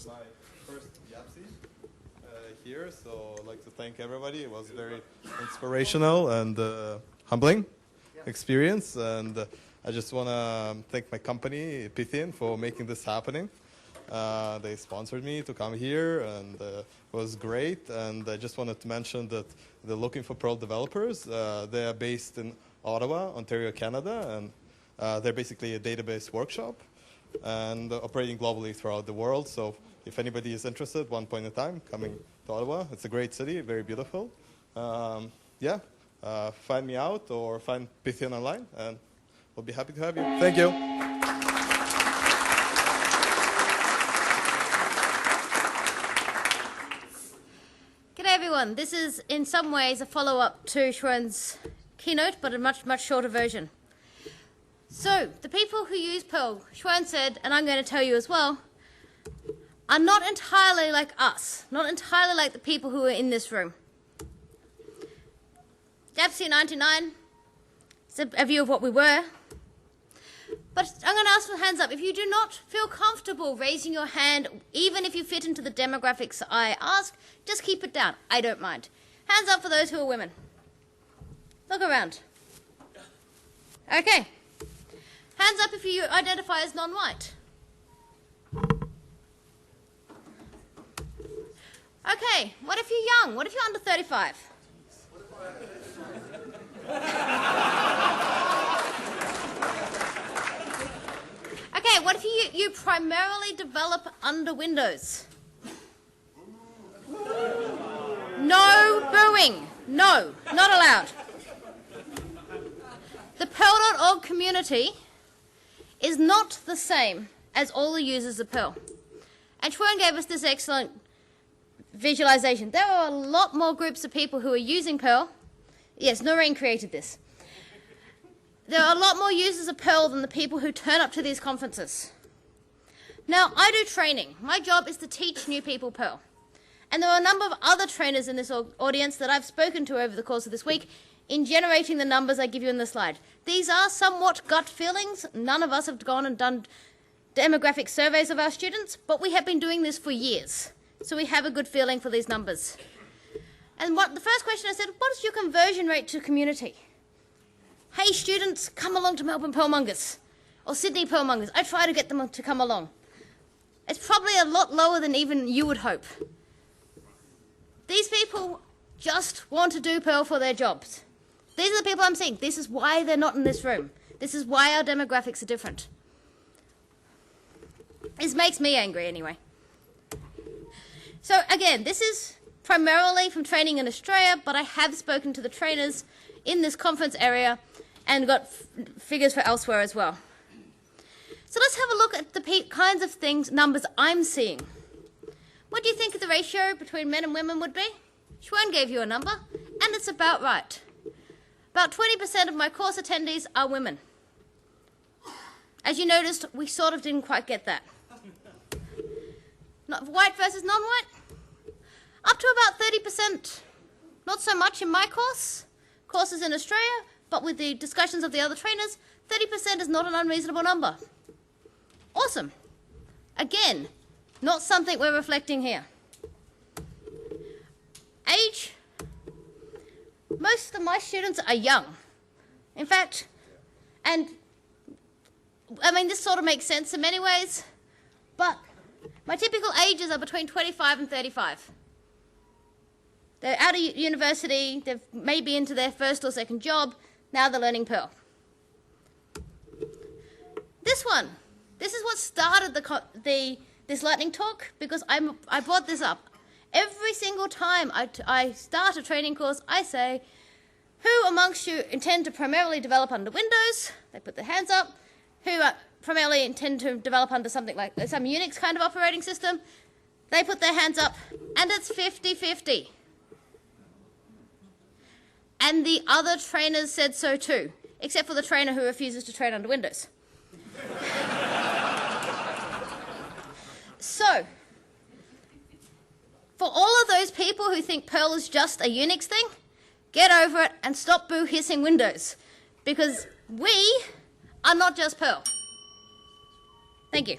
is my first YAPC here, so I'd like to thank everybody. It was very inspirational and humbling experience, and I just want to thank my company, Pythian, for making this happening. They sponsored me to come here, and it was great. And I just wanted to mention that they're looking for Perl developers. They are based in Ottawa, Ontario, Canada, and they're basically a database workshop and operating globally throughout the world. So if anybody is interested, one point in time, coming to Ottawa. It's a great city, very beautiful. Find me out or find Pythian online, and we'll be happy to have you. Thank you. G'day everyone. This is in some ways a follow-up to Schwern's keynote, but a much, much shorter version. So, the people who use Perl, Schwern said, and I'm going to tell you as well, are not entirely like us, not entirely like the people who are in this room. YAPC 99 is a view of what we were. But I'm going to ask for hands up. If you do not feel comfortable raising your hand, even if you fit into the demographics I ask, just keep it down. I don't mind. Hands up for those who are women. Look around. Okay. Hands up if you identify as non-white. Okay. What if you're young? What if you're under 35? Okay, what if you primarily develop under Windows? No booing. No, not allowed. The Perl.org community is not the same as all the users of Perl. And Schwern gave us this excellent visualization. There are a lot more groups of people who are using Perl. Yes, Noreen created this. There are a lot more users of Perl than the people who turn up to these conferences. Now, I do training. My job is to teach new people Perl. And there are a number of other trainers in this audience that I've spoken to over the course of this week in generating the numbers I give you in the slide. These are somewhat gut feelings. None of us have gone and done demographic surveys of our students, but we have been doing this for years. So we have a good feeling for these numbers. And the first question I said, what is your conversion rate to community? Hey students, come along to Melbourne Perlmongers or Sydney Perlmongers. I try to get them to come along. It's probably a lot lower than even you would hope. These people just want to do Perl for their jobs. These are the people I'm seeing. This is why they're not in this room. This is why our demographics are different. This makes me angry anyway. So again, this is primarily from training in Australia, but I have spoken to the trainers in this conference area and got figures for elsewhere as well. So let's have a look at the kinds of numbers I'm seeing. What do you think the ratio between men and women would be? Schwern gave you a number, and it's about right. About 20% of my course attendees are women. As you noticed, we sort of didn't quite get that. White versus non-white? Up to about 30%. Not so much in my courses in Australia, but with the discussions of the other trainers, 30% is not an unreasonable number. Awesome. Again, not something we're reflecting here. Age? Most of my students are young. In fact, and I mean, this sort of makes sense in many ways, but my typical ages are between 25 and 35. They're out of university, they've maybe into their first or second job, now they're learning Perl. This is what started this lightning talk, because I brought this up. Every single time I start a training course, I say, who amongst you intend to primarily develop under Windows? They put their hands up. Who primarily intend to develop under something like some Unix kind of operating system? They put their hands up, and it's 50-50. And the other trainers said so too, except for the trainer who refuses to train under Windows. So, for all of those people who think Perl is just a Unix thing, get over it and stop boo-hissing Windows, because we are not just Perl. Thank you.